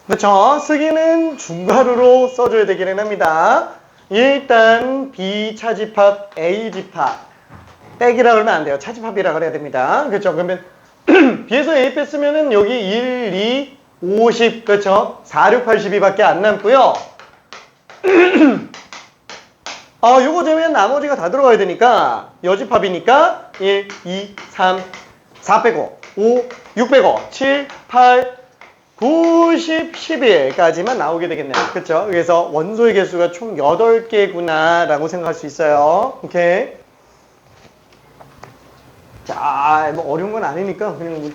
그렇죠. 쓰기는 중괄호로 써줘야 되기는 합니다. 일단 B 차집합, A 집합 빼기라 그러면 안 돼요. 차집합이라 그래야 됩니다. 그렇죠. 그러면 B에서 A 뺐으면은 여기 1, 2, 50 그렇죠. 4, 6, 82밖에 안 남고요. 요거 제외한 나머지가 다 들어가야 되니까 여집합이니까 1, 2, 3, 4 빼고 5, 6 빼고 7, 8, 90, 11까지만 나오게 되겠네요. 그렇죠? 그래서 원소의 개수가 총 8개구나 라고 생각할 수 있어요. 오케이. 자, 뭐 어려운 건 아니니까 그냥 뭐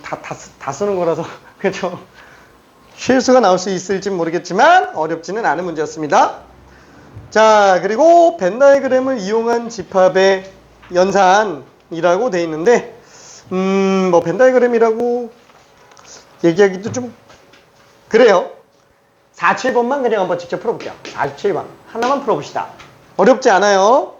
다 쓰는 거라서 그렇죠? 실수가 나올 수 있을지 모르겠지만 어렵지는 않은 문제였습니다. 자, 그리고 벤 다이그램을 이용한 집합의 연산이라고 돼 있는데 뭐 벤 다이그램이라고 얘기하기도 좀 그래요. 47번만 그냥 한번 직접 풀어볼게요. 47번 하나만 풀어봅시다. 어렵지 않아요.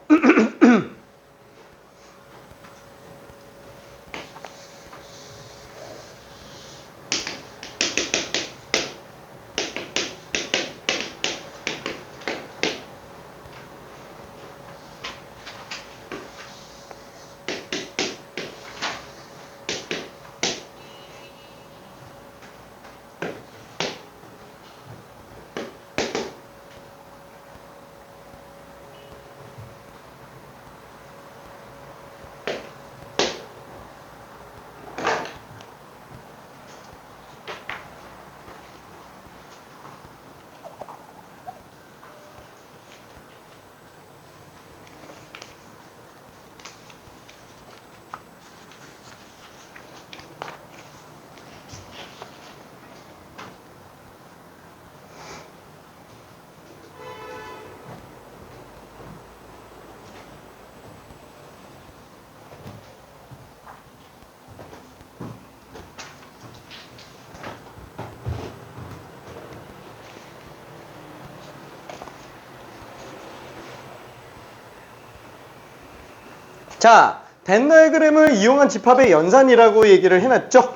자, 벤 다이어그램을 이용한 집합의 연산이라고 얘기를 해놨죠.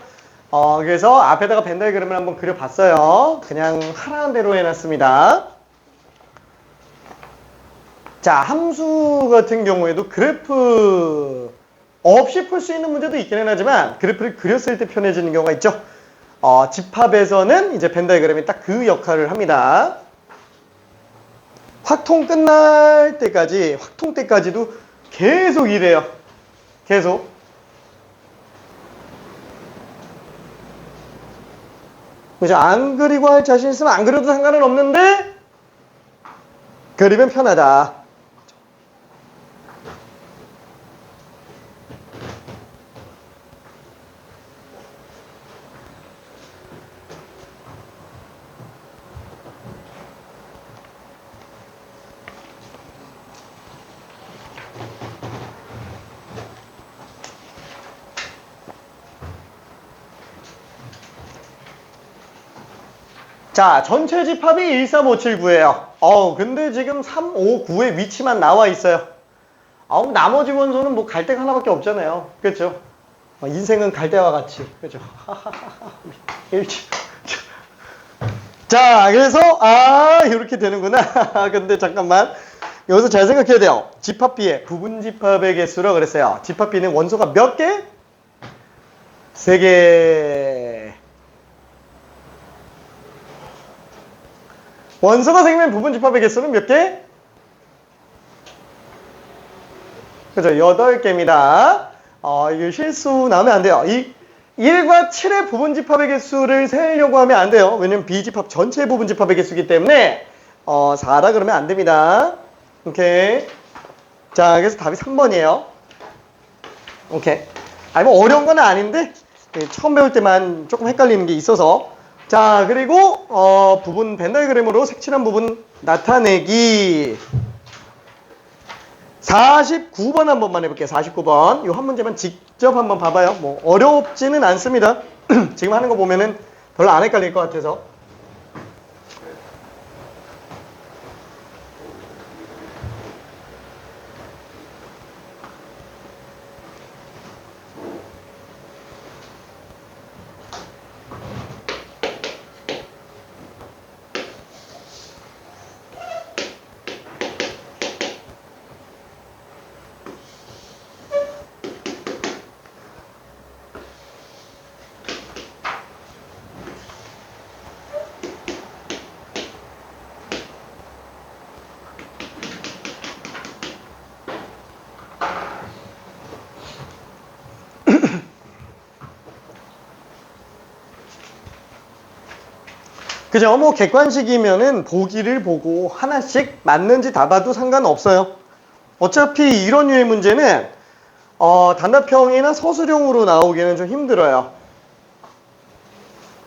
그래서 앞에다가 벤 다이어그램을 한번 그려봤어요. 그냥 하라는 대로 해놨습니다. 자, 함수 같은 경우에도 그래프 없이 풀 수 있는 문제도 있기는 하지만 그래프를 그렸을 때 편해지는 경우가 있죠. 집합에서는 이제 벤 다이어그램이 딱 그 역할을 합니다. 확통 끝날 때까지, 확통 때까지도 계속 이래요. 계속. 그죠? 안 그리고 할 자신 있으면 안 그려도 상관은 없는데 그리면 편하다. 자, 전체 집합이 13579예요. 근데 지금 359의 위치만 나와 있어요. 나머지 원소는 뭐 갈 데가 하나밖에 없잖아요. 그렇죠? 인생은 갈 데와 같이. 그렇죠? 자, 그래서 이렇게 되는구나. 근데 잠깐만. 여기서 잘 생각해야 돼요. 집합 B의 부분 집합의 개수라고 그랬어요. 집합 B는 원소가 몇 개? 3개. 원소가 생기면 부분 집합의 개수는 몇 개? 그죠? 8개입니다. 이게 실수 나오면 안 돼요. 1과 7의 부분 집합의 개수를 세려고 하면 안 돼요. 왜냐면 B집합 전체의 부분 집합의 개수이기 때문에 4라 그러면 안 됩니다. 오케이. 자, 그래서 답이 3번이에요. 오케이. 뭐 어려운 건 아닌데 처음 배울 때만 조금 헷갈리는 게 있어서. 자, 그리고 부분 벤 다이어그램으로 색칠한 부분 나타내기. 49번 한 번만 해볼게요. 49번. 이 한 문제만 직접 한번 봐봐요. 뭐 어렵지는 않습니다. 지금 하는 거 보면은 별로 안 헷갈릴 것 같아서. 그죠? 뭐 객관식이면은 보기를 보고 하나씩 맞는지 다 봐도 상관없어요. 어차피 이런 류의 문제는 단답형이나 서술형으로 나오기는 좀 힘들어요.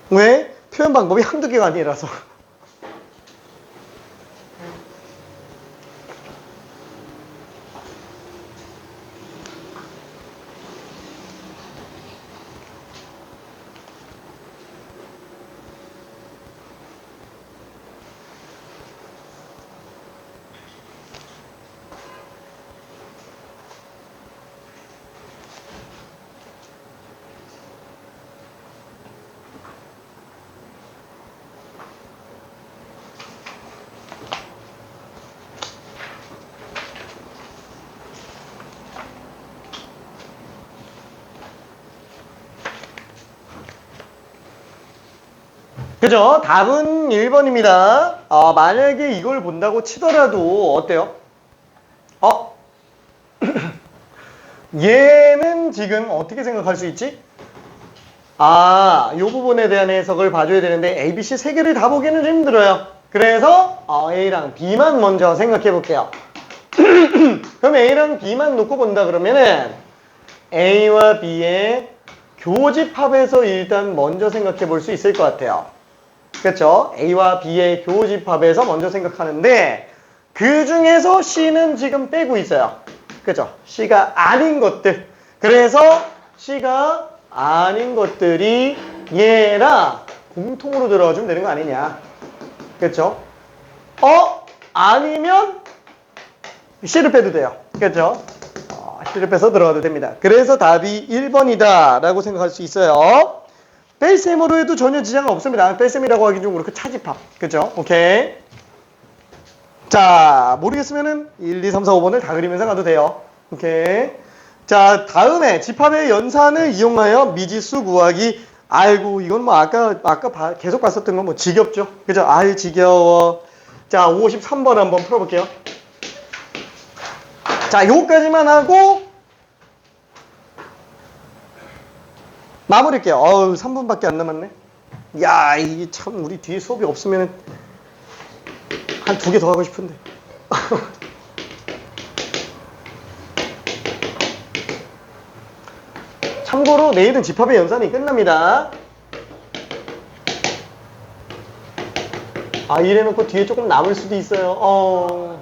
왜? 표현 방법이 한두 개가 아니라서. 그죠? 답은 1번입니다. 만약에 이걸 본다고 치더라도 어때요? 얘는 지금 어떻게 생각할 수 있지? 이 부분에 대한 해석을 봐줘야 되는데 A, B, C 세 개를 다 보기는 좀 힘들어요. 그래서 A랑 B만 먼저 생각해 볼게요. 그럼 A랑 B만 놓고 본다 그러면은 A와 B의 교집합에서 일단 먼저 생각해 볼 수 있을 것 같아요. 그렇죠? A와 B의 교집합에서 먼저 생각하는데 그 중에서 C는 지금 빼고 있어요. 그죠? C가 아닌 것들. 그래서 C가 아닌 것들이 얘랑 공통으로 들어주면 되는 거 아니냐. 그렇죠? 아니면 C를 빼도 돼요. 그렇죠? P를 빼서 들어가도 됩니다. 그래서 답이 1번이다 라고 생각할 수 있어요. 뺄셈으로 해도 전혀 지장은 없습니다. 뺄셈이라고 하기 좀 그렇고 차집합. 그죠? 오케이. 자, 모르겠으면은 1, 2, 3, 4, 5번을 다 그리면서 가도 돼요. 오케이. 자, 다음에 집합의 연산을 이용하여 미지수 구하기. 아이고, 이건 뭐 아까 계속 봤었던 건 뭐 지겹죠? 그죠? 아이, 지겨워. 자, 53번 한번 풀어볼게요. 자, 요까지만 하고 마무리할게요. 3분밖에 안 남았네. 야, 이게 참 우리 뒤에 수업이 없으면 한 2개 더 하고 싶은데. 참고로 내일은 집합의 연산이 끝납니다. 아, 이래놓고 뒤에 조금 남을 수도 있어요.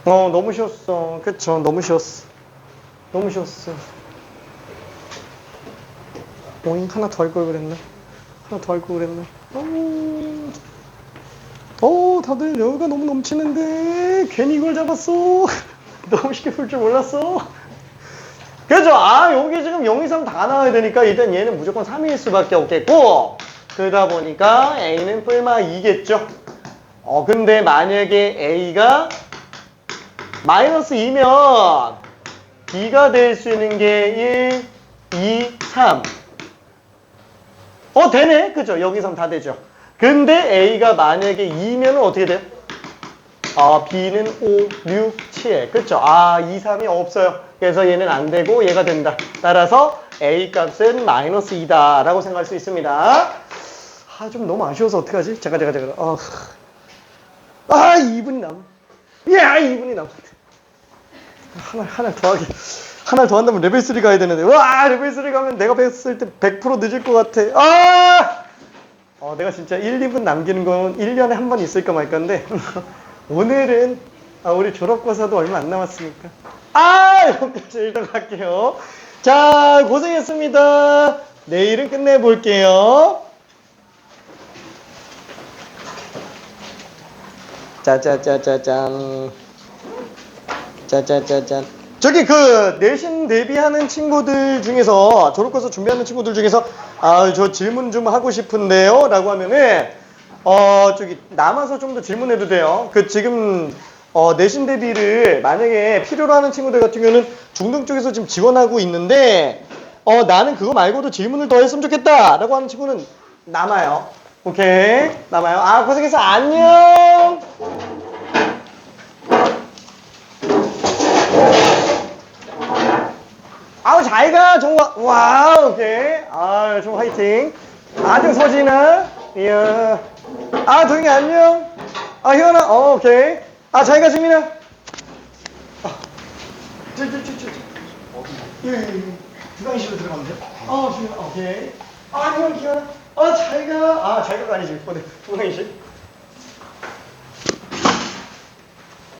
너무 쉬웠어. 그쵸, 너무 쉬웠어. 너무 쉬웠어. 오잉, 하나 더 할 걸 그랬네. 하나 더 할 걸 그랬네. 다들 여유가 너무 넘치는데 괜히 이걸 잡았어. 너무 쉽게 풀 줄 몰랐어. 그죠? 여기 지금 0, 2, 3 다 나와야 되니까 일단 얘는 무조건 3일 수밖에 없겠고, 그러다 보니까 A는 뿔마 2겠죠. 근데 만약에 A가 마이너스 2면 B가 될 수 있는 게 1, 2, 3. 되네. 그죠? 0, 2, 3 다 되죠. 근데 A가 만약에 2면 어떻게 돼요? B는 5, 6, 7. 그쵸? 2, 3이 없어요. 그래서 얘는 안 되고 얘가 된다. 따라서 A 값은 마이너스 2다 라고 생각할 수 있습니다. 좀 너무 아쉬워서 어떡하지? 잠깐. 2분이 남. 2분이 남. 하나 더 한다면 레벨 3 가야 되는데. 레벨 3 가면 내가 뺐을 때 100% 늦을 것 같아. 내가 진짜 1, 2분 남기는 건 1년에 한 번 있을까 말까인데 오늘은 우리 졸업고사도 얼마 안 남았으니까 여기까지 일단 갈게요. 자, 고생했습니다. 내일은 끝내볼게요. 짜자자자잔. 저기 내신 대비하는 친구들 중에서, 졸업고사 준비하는 친구들 중에서 저 질문 좀 하고 싶은데요 라고 하면은 저기 남아서 좀 더 질문해도 돼요. 지금 내신 대비를 만약에 필요로 하는 친구들 같은 경우는 중등 쪽에서 지금 지원하고 있는데 나는 그거 말고도 질문을 더 했으면 좋겠다 라고 하는 친구는 남아요. 오케이, 남아요. 고생했어. 안녕. 잘가, 정화. 오케이. 정 화이팅. 서진아. 이야. 도영이 안녕. 희원아. 오케이. 잘가, 지민아. 주강실로 들어가면 돼. 지민아. 오케이. 안녕, 기현아. 잘가. 잘가가 아니지. 주강실.